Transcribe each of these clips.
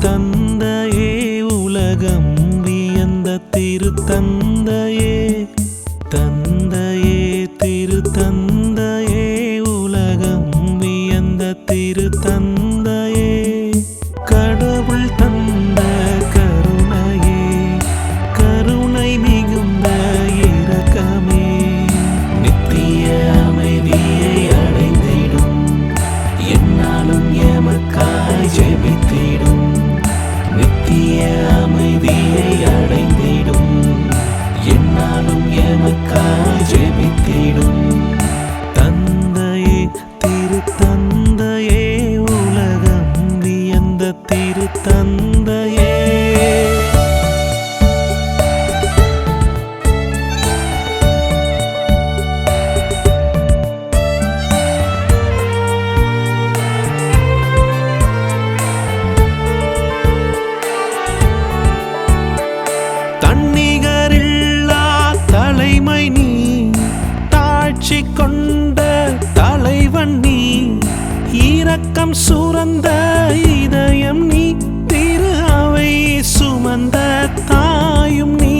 தந்தையே உலகம் வியந்த திருத்தந்தையே, தந்தையே திருத்தந்தையே உலகம் வியந்த திருத்தந்தையே, கடவுள் தந்த கருணையே, கருணை மிகுந்த இரக்கமே, நித்திய அமைதியை அடைந்திடும், என்னாலும் எமக்காய் ஜெபித்திடும், நித்திய அமைதியை அடைந்திடும், என்னாலும் எமக்காய் ஜெபித்திடும். தந்தையே திருத்தந்தையே உலகம் வியந்த திருத்தந்தையே. தன்னிகரில்லா தலைமை நீ, தாழ்ச்சி கொண்ட தலைவன் நீ, இரக்கம் சுரந்த இதயம் நீ, திரு அவை சுமந்த தாயும் நீ,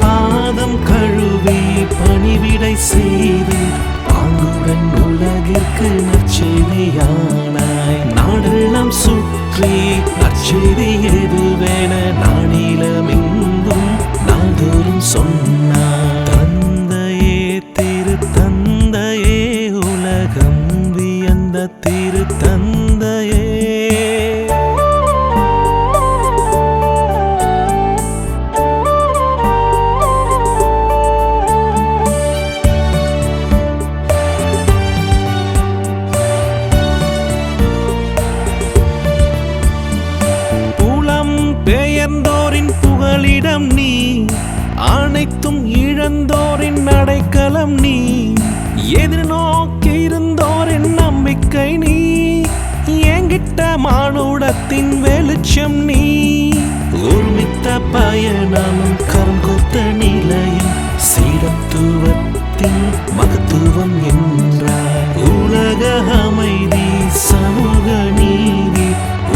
பாதம் கழுவி பணிவிடை செய்து பாங்குடன் உலகிற்கு நற்செய்தியானாய், நாடெல்லாம் சுற்றி நற்செய்தி எதுவென நானிலமெங்கும் நாள்தோறும் சொன்னார். தந்தையே திருத்தந்தையே உலகம் வியந்த திருத்தந்தையே. பெயர்ந்தோரின் புகலிடம் நீ, அனைத்தும் இழந்தோரின் அடைக்கலம் நீ, எதிர்நோக்கி இருந்தோரின் நம்பிக்கை நீ, எங்கிட்ட மானுடத்தின் வெளிச்சம் நீ, ஒருமித்த பயணமும் கருங்கொத்த நிலையும் சீரத்துவத்தின் மகத்துவம் என்றார். உலக அமைதி சமூக நீதி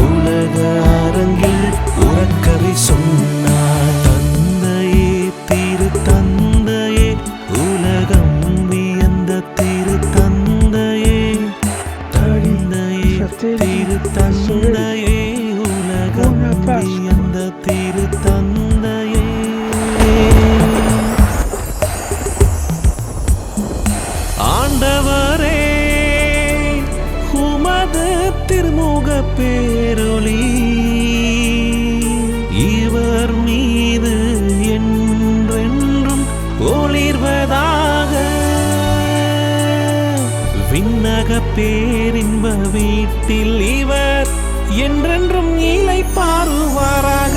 உலக அரங்கில் உறக்கரை சொன்னார். தந்தையே திருத்தந்தையே உலகம் வியந்த திருத்தந்தையே, தந்தையே திருத்தந்தையே உலகம் வியந்த திருத்தந்தையே. ஆண்டவரே உமது திருமுக பேரொளி இவர் மீது என்றென்றும் ஒளிர்வதாக, விண்ணக பேரின்ப வீட்டில் இவர் என்றென்றும் இளைப்பாறுவாராக.